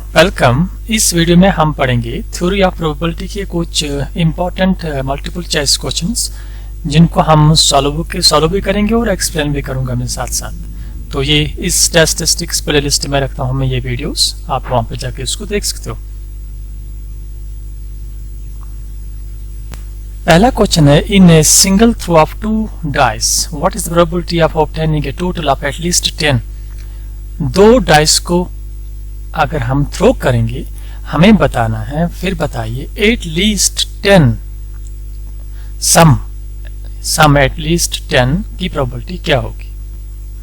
Welcome. इस video में हम पढ़ेंगे थ्योरी ऑफ प्रोबेबिलिटी के कुछ इम्पोर्टेंट मल्टीपल चॉइस क्वेश्चंस जिनको हम सॉल्व भी करेंगे और एक्सप्लेन भी करूंगा मैं साथ साथ। तो ये इस स्टैटिस्टिक्स प्लेलिस्ट में रखता हूं मैं ये वीडियोस, आप वहां पे जाके इसको देख सकते हो। पहला क्वेश्चन है, in a single throw of 2 dice what is the probability of obtaining a total of at least 10। दो डाइस को अगर हम थ्रो करेंगे हमें बताना है, फिर बताइए एटलीस्ट 10 सम एटलीस्ट 10 की प्रोबेबिलिटी क्या होगी।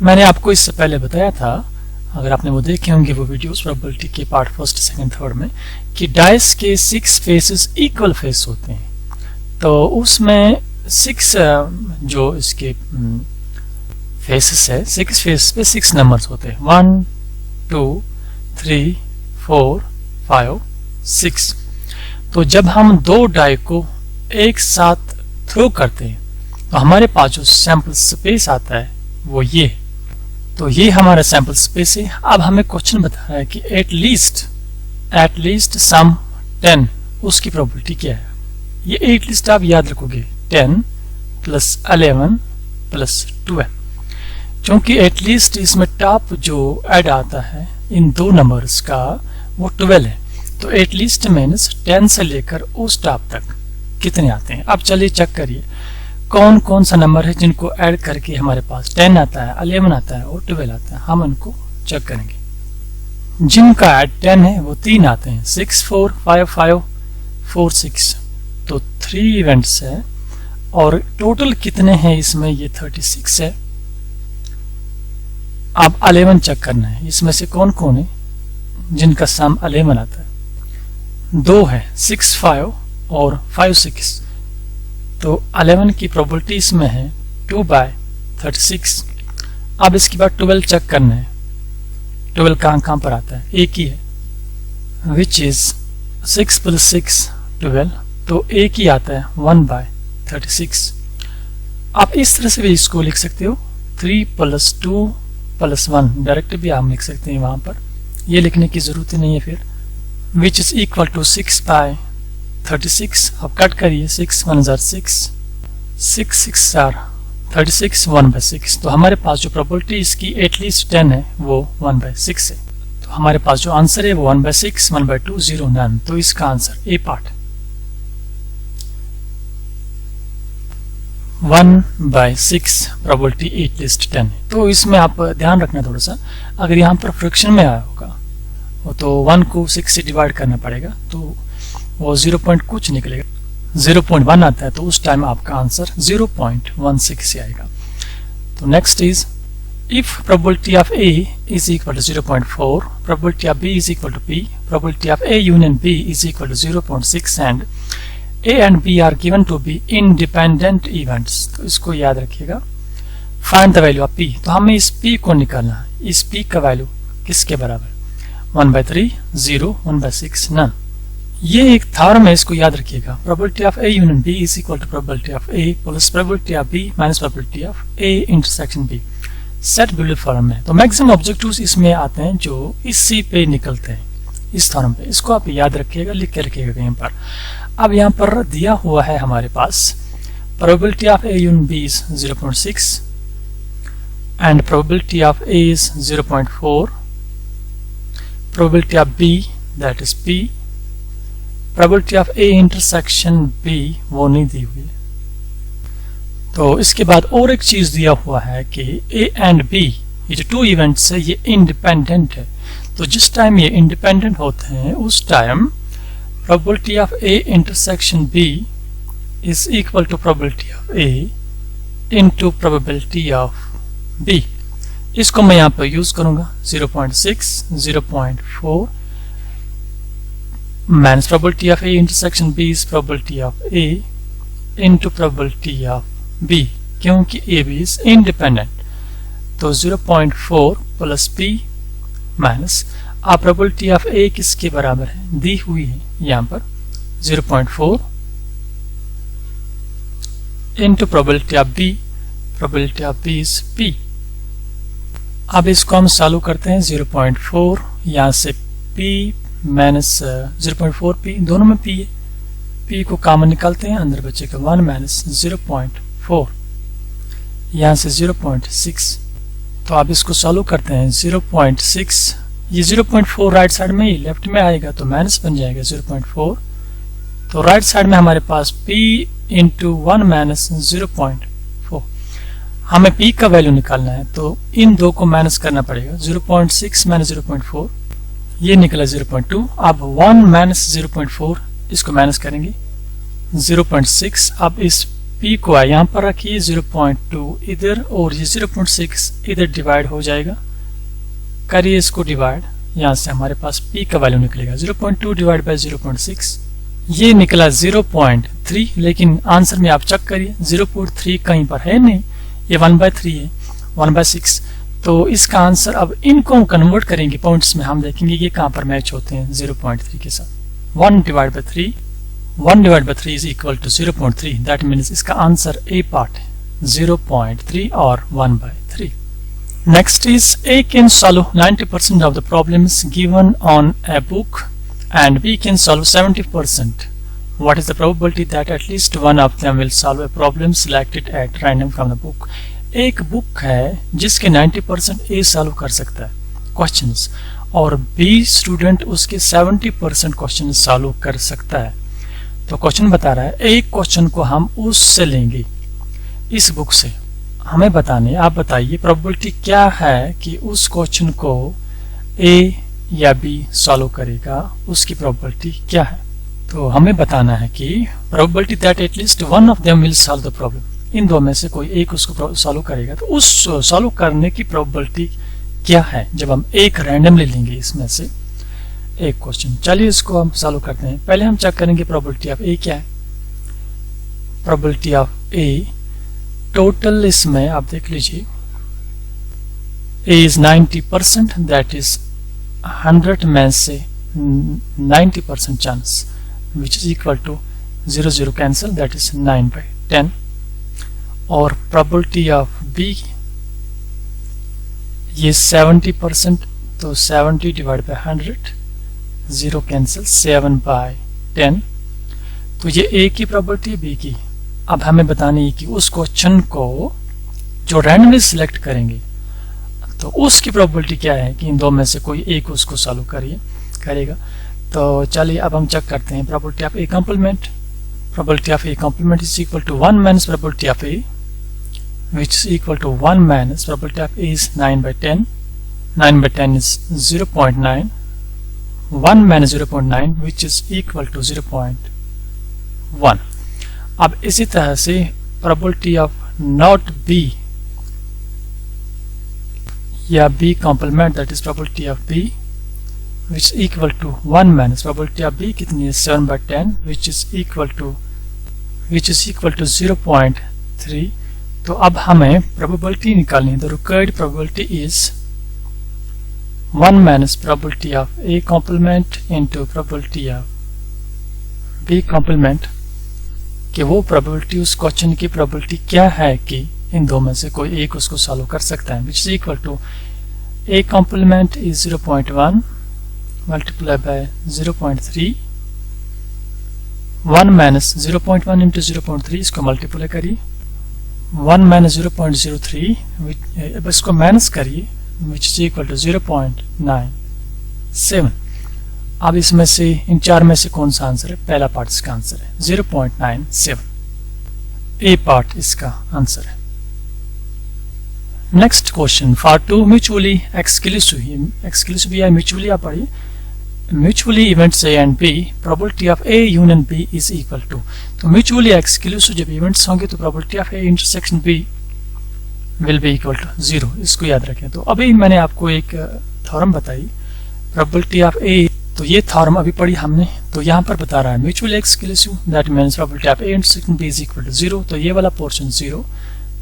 मैंने आपको इससे पहले बताया था, अगर आपने वो देखे होंगे वो वीडियोस प्रोबेबिलिटी के पार्ट फर्स्ट सेकंड थर्ड में, कि डाइस के 6 फेसेस इक्वल फेस होते हैं। तो उसमें 6 जो इसके फेसेस है, 6 फेस पे 6 नंबर्स होते हैं, 1 2 3 4 5 6। तो जब हम दो डाई को एक साथ थ्रो करते हैं तो हमारे पास जो सैंपल स्पेस आता है वो ये, तो ये हमारा सैंपल स्पेस है। अब हमें क्वेश्चन बता रहा है कि एटलीस्ट सम 10 उसकी प्रोबेबिलिटी क्या है। ये एटलीस्ट आप याद रखोगे 10 प्लस 11 प्लस 12, क्योंकि एटलीस्ट इसमें टॉप जो ऐड आता है इन दो नंबर्स का वो 12 है। तो एटलीस्ट मीन्स 10 से लेकर उस टॉप तक कितने आते हैं। अब चलिए चेक करिए कौन कौन सा नंबर है जिनको ऐड करके हमारे पास 10 आता है, 11 आता है और 12 आता है। हम उनको चेक करेंगे। जिनका ऐड 10 है वो 3 आते हैं, 6 4 5 5 4 6। तो 3 इवेंट्स है और टोटल कितने हैं इसमें, ये 36 है। अब 11 चेक करना है, इसमें से कौन कौन है जिनका सम 11 आता है। 2 है, 6 5 और 5 6। तो 11 की प्रोबेबिलिटी इसमें है 2/36। अब इसके बाद 12 चेक करना है, 12 कहाँ पर आता है, एक ही है, विच इज 6 + 6 12। तो एक ही आता है 1/36। आप इस तरह से भी इसको लिख सकते हो, 3 + 2 + 1 डायरेक्ट भी आप लिख सकते हैं, वहां पर ये लिखने की जरूरत नहीं है। फिर विच इज इक्वल टू 6/36। अब कट करिए, 6 1 6 6 6 36 1/6। तो हमारे पास जो प्रोबेबिलिटी इसकी एटलीस्ट 10 है वो 1/6 है। तो हमारे पास जो आंसर है वो 1/6 1/2 0 none। तो इसका answer A part 1/6 probability at least 10 है। तो इसमें आप ध्यान रखना थोड़ा सा, अगर यहाँ पर फ्रैक्शन में आया होगा तो 1 को 6 से डिवाइड करना पड़ेगा, तो वो 0 पॉइंट कुछ निकलेगा, 0.1 आता है, तो उस टाइम आपका आंसर 0.16 से आएगा। तो next is if probability of A is equal to 0.4, probability of B is equal to P, probability of A union B is equal to 0.6 and A and B are given to be independent events। तो इसको याद रखिएगा। Find the value of P। तो हमें इस P को निकालना है। इस P का वैल्यू किसके बराबर, 1/3 0 1/6 none। ये एक थ्योरम है, इसको याद रखिएगा। Probability of A union B is equal to probability of A plus probability of B minus probability of A intersection B। Set build form है। तो मैक्सिमम ऑब्जेक्टिव्स इसमें आते हैं जो इसी पे निकलते हैं, इस थ्योरम पे। इसको आप याद रखिएगा, लिख के रखिएगा कहीं पर। अब यहाँ पर दिया हुआ है हमारे पास probability of A union B is 0.6 and probability of A is 0.4, probability of B that is P, probability of A intersection B वो नहीं दी हुई है। तो इसके बाद और एक चीज दिया हुआ है कि A एंड B ये जो 2 इवेंट्स है ये इंडिपेंडेंट है। तो जिस टाइम ये इंडिपेंडेंट होते हैं उस time probability of A intersection B is equal to probability of A into probability of B। इसको मैं यहाँ पर यूज करूंगा, 0.6 0.4 minus probability of A intersection B is probability of A into probability of B, क्योंकि A B is independent. तो 0.4 plus P minus आप probability of A किसके बराबर है, दी हुई है यहाँ पर 0.4 into probability of B, probability of B is P। अब इसको हम सॉल्व करते हैं। 0.4 यहाँ से P माइनस 0.4p, दोनों में p है, p को कॉमन निकालते हैं, अंदर बचेगा 1 माइनस 0.4, यहाँ से 0.6। तो आप इसको सॉल्व करते हैं 0.6, ये 0.4 राइट साइड में ही, लेफ्ट में आएगा तो माइनस बन जाएगा 0.4। तो राइट साइड में हमारे पास p इंटू 1 माइनस 0.4, हमें p का वैल्यू निकालना है तो इन दो को माइनस करना पड़ेगा। 0.6 माइनस 0.4 ये निकला 0.2। अब 1 माइनस 0.4 इसको माइनस करेंगे 0.6। अब इस p को यहाँ पर रखिए, 0.2 इधर और ये 0.6 इधर डिवाइड हो जाएगा, करिए इसको डिवाइड, यहाँ से हमारे पास p का वैल्यू निकलेगा 0.2 डिवाइड बाय 0.6, ये निकला 0.3। लेकिन आंसर में आप चेक करिए 0.3 कहीं पर है नहीं, ये 1/3 है, 1/6। तो इसका आंसर, अब इनको हम कन्वर्ट करेंगे पॉइंट्स में, हम देखेंगे ये कहाँ पर मैच होते हैं 0.3 के साथ। 1 divide by 3, 1 divide by 3 is equal to 0.3, that means इसका आंसर ए पार्ट है 0.3 और 1/3। Next is A can solve 90% of the problems given on a book and B can solve 70%. What is the probability that at least one of them will solve a problem selected at random from the book? एक book है जिसके 90% A solve कर सकता है questions और B student उसके 70% question solve कर सकता है। तो क्वेश्चन बता रहा है एक क्वेश्चन को हम उससे लेंगे, इस बुक से, हमें बताने, आप बताइए प्रोबेबिलिटी क्या है कि उस क्वेश्चन को ए या बी सॉल्व करेगा, उसकी प्रोबेबिलिटी क्या है। तो हमें बताना है कि probability that at least one of them will solve the problem, इन दो में से कोई एक उसको सॉल्व करेगा, तो उस सॉल्व करने की प्रोबेबिलिटी क्या है जब हम एक रैंडमली लेंगे इसमें से एक क्वेश्चन। चलिए इसको हम सॉल्व करते हैं। पहले हम चेक करेंगे प्रोबेबिलिटी ऑफ ए क्या है। प्रोबेबिलिटी ऑफ ए टोटल इसमें आप देख लीजिए, ए इज 90%, दैट इज 100 में से 90% chance, which is equal to 0 0 cancel, that is 9/10। और प्रोबेबिलिटी ऑफ बी ये 70%, तो 70 डिवाइड बाय 100, 0 कैंसिल, 7/10। तो ये ए की प्रोबेबिलिटी है, बी की। अब हमें बतानी है कि उस क्वेश्चन को जो रैंडमली सिलेक्ट करेंगे तो उसकी प्रोबेबिलिटी क्या है कि इन दो में से कोई एक उसको सॉल्व करेगा। तो चलिए अब हम चेक करते हैं probability of A complement. Probability of A complement is equal to 1 minus probability of A, which is equal to 1 minus probability of A is 9/10. 9/10 is 0.9. 1 minus 0.9 which is equal to 0.1. अब इसी तरह से probability of not B या B complement, that is probability of B, which is equal to 1 minus probability of B कितनी है 7/10, which is equal to 0.3. तो अब हमें प्रोबेबिलिटी निकालनी है। The required probability is 1 minus probability of A complement into probability of B complement, कि वो probability, उस क्वेश्चन की प्रोबेबिलिटी क्या है कि इन दो में से कोई एक उसको सॉल्व कर सकता है, which is equal to A complement is 0.1 multiply by 0.3, 1 minus 0.1 into 0.3, इसको मल्टीप्लाई करिए, 1 माइनस 0.03, अब इसको माइनस करिए, विच इज इक्वल टू 0.97। अब इसमें से इन चार में से कौन सा आंसर है? पहला पार्ट इसका आंसर है 0.97, ए पार्ट इसका आंसर है। Next question, for two mutually exclusive या म्यूचुअली आप पढ़िए, mutually events A and B, probability of A union B is equal to. तो म्यूचुअली एक्सक्लूसिव जब इवेंट्स होंगे तो probability of A intersection B will be equal to 0, इसको याद रखें। तो अभी मैंने आपको एक थ्योरम बताई प्रोबेबिलिटी ऑफ ए, तो ये थ्योरम अभी पढ़ी हमने। तो यहाँ पर बता रहा है mutually exclusive, that means probability of A intersection B is equal to 0, तो ये वाला पोर्शन 0।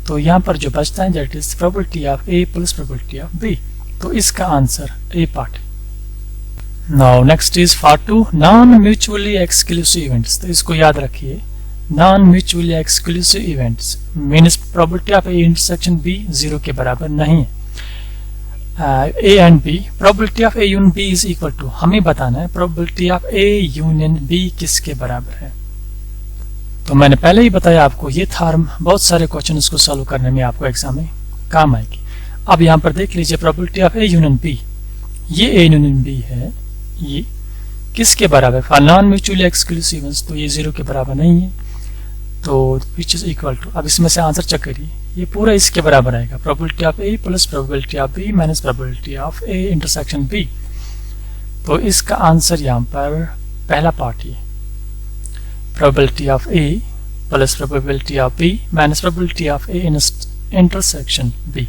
तो यहाँ पर जो बचता है that is probability of A plus probability of B, तो इसका आंसर ए पार्ट है। Now next is for two non mutually exclusive events, तो इसको याद रखिए, non mutually exclusive events means probability of A intersection B 0 के बराबर नहीं है। A and B, probability of A union B is equal to, हमें बताना है probability of A union B किसके बराबर है। तो मैंने पहले ही बताया आपको ये थ्योरम बहुत सारे क्वेश्चन को सॉल्व करने में आपको एग्जाम में काम आएगी। अब यहाँ पर देख लीजिए probability of A union B, ये ए यूनियन बी है, ये किसके बराबर, फॉर नॉन म्यूचुअली एक्सक्लूसिव, तो ये 0 के बराबर नहीं है, तो विच इज इक्वल टू, अब इसमें से आंसर चेक करिए, ये पूरा इसके बराबर आएगा, probability of A plus probability of B minus probability of A intersection B. तो इसका आंसर यहाँ पर पहला पार्ट ये, probability of A plus probability of B minus probability of A intersection B.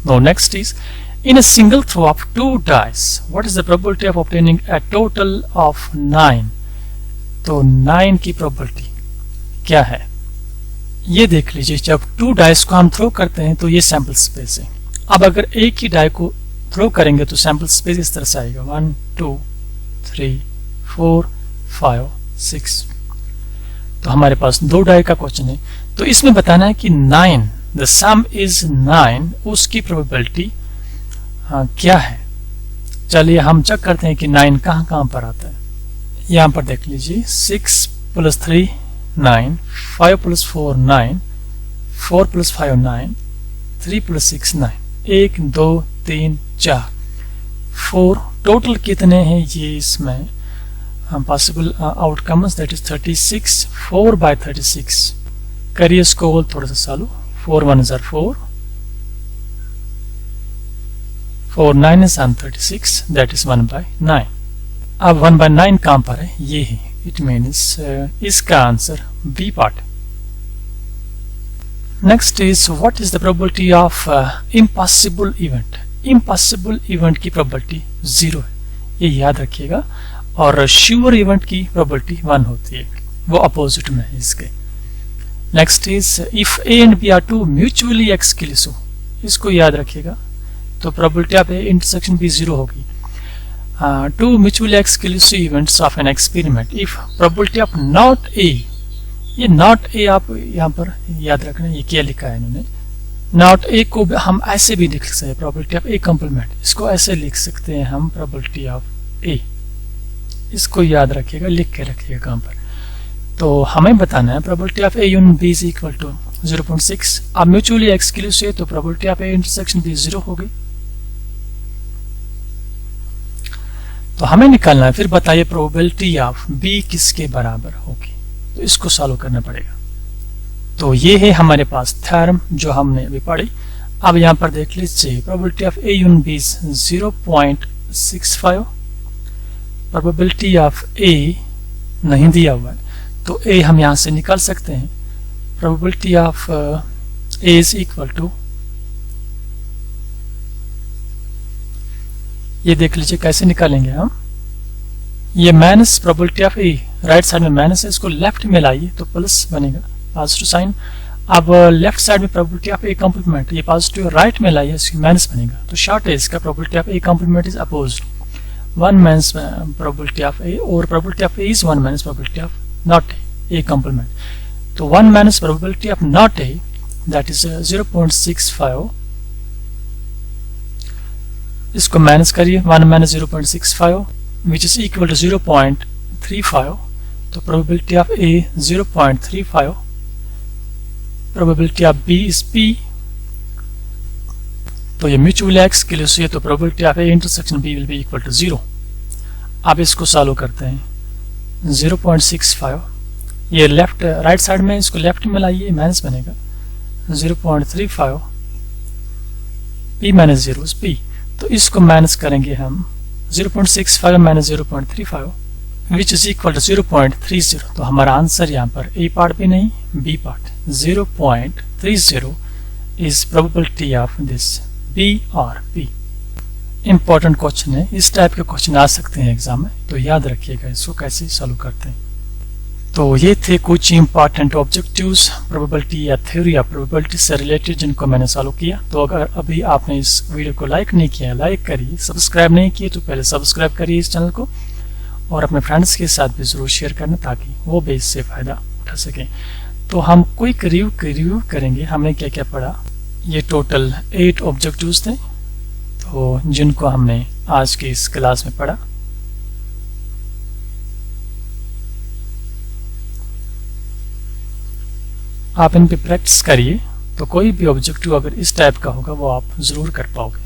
Now next is, in a single throw of 2 dice, what is the probability of obtaining a total of 9? तो 9 की probability क्या है ये देख लीजिए। जब 2 dice को हम थ्रो करते हैं तो ये सैंपल स्पेस है। अब अगर एक ही डाई को थ्रो करेंगे तो सैंपल स्पेस इस तरह से आएगा 1 2 3 4 5 6। तो हमारे पास 2 डाई का क्वेश्चन है, तो इसमें बताना है कि 9 द सम इज 9, उसकी प्रोबेबिलिटी क्या है। चलिए हम चेक करते हैं कि 9 कहाँ कहाँ पर आता है। यहाँ पर देख लीजिए 6 + 3 9, 5 + 4 9, 4 + 5 9, 3 + 6 9, 1 2 3 4 4 टोटल कितने हैं ये इसमें पॉसिबल आउटकम्स, दैट इज 36, 4/36। करिए इसको थोड़ा सा चालू, 4 1 are 4, 4 9 is 36, that is 1/9। अब 1/9 कहां पर है, ये है, इट मीन्स इसका answer B part. Next is what is the probability of impossible event. Impossible event की प्रोबेबिलिटी 0 है, ये याद रखिएगा, और श्योर इवेंट की प्रोबेबिलिटी 1 होती है, वो अपोजिट में है इसके। Next is if A and B are 2 mutually exclusive, इसको याद रखिएगा, तो probability of A intersection B 0 होगी। 2 mutually exclusive events of an experiment, if probability of not A, ये नॉट ए आप यहाँ पर याद रखना, ये क्या लिखा है इन्होंने, नॉट ए को हम ऐसे भी लिख सकते हैं प्रोबेबिलिटी ऑफ ए कॉम्प्लीमेंट, इसको ऐसे लिख सकते हैं हम प्रोबेबिलिटी ऑफ ए, इसको याद रखिएगा, लिख के रखिएगा कहाँ पर। तो हमें बताना है probability of A union B is equal to 0.6। अब म्यूचुअली एक्सक्लूसिव है तो probability of A intersection B 0 होगी। तो हमें निकालना है, फिर बताइए प्रोबेबिलिटी ऑफ बी किसके बराबर होगी, तो इसको सॉल्व करना पड़ेगा। तो ये है हमारे पास थ्योरम जो हमने अभी पढ़ी। अब यहाँ पर देख लीजिए probability of A union B 0.65, probability of A नहीं दिया हुआ है तो ए हम यहाँ से निकाल सकते हैं, probability of A is equal to, ये देख लीजिए कैसे निकालेंगे हम, ये minus probability of A, right side में माइनस है, इसको लेफ्ट में लाइए तो प्लस बनेगा, पॉजिटिव साइन। अब लेफ्ट साइड में प्रोबेबिलिटी ऑफ ए कॉम्प्लीमेंट, ये पॉजिटिव राइट में लाइए, इसकी माइनस बनेगा, तो शॉर्ट है इसका, probability of A complement is opposed 1 minus probability of A, और probability of A is 1 minus probability of not A complement. तो 1 minus probability of not A, that is 0.65, इसको माइनस करिए, 1 minus 0.65 which is equal to 0.35। तो probability of A 0.35, probability of B is P, तो ये mutually exclusive है तो probability of A intersection B will be equal to 0। अब इसको solve करते हैं, 0.65 ये लेफ्ट राइट साइड में, इसको लेफ्ट में लाइए, माइनस बनेगा 0.35, p माइनस 0 इज p, तो इसको माइनस करेंगे हम 0.65 minus 0.35 which is equal to 0.30। तो हमारा आंसर यहाँ पर ए पार्ट भी नहीं B part, 0.30 is probability of this B और पी। इंपॉर्टेंट क्वेश्चन है, इस टाइप के क्वेश्चन आ सकते हैं एग्जाम में, तो याद रखिएगा इसको कैसे सॉल्व करते हैं। तो ये थे कुछ इंपॉर्टेंट ऑब्जेक्टिव्स प्रोबेबिलिटी या थ्योरी ऑफ प्रोबेबिलिटी से रिलेटेड जिनको मैंने सॉल्व किया। तो अगर अभी आपने इस वीडियो को लाइक नहीं किया, लाइक करिए, सब्सक्राइब नहीं किए तो पहले सब्सक्राइब करिए इस चैनल को, और अपने फ्रेंड्स के साथ भी जरूर शेयर करना ताकि वो भी इससे फायदा उठा सकें। तो हम क्विक रिव्यू करेंगे, हमने क्या क्या पढ़ा। ये टोटल 8 ऑब्जेक्टिव्स थे, तो जिनको हमने आज की इस क्लास में पढ़ा। आप इन पे प्रैक्टिस करिए, तो कोई भी ऑब्जेक्टिव अगर इस टाइप का होगा वो आप ज़रूर कर पाओगे।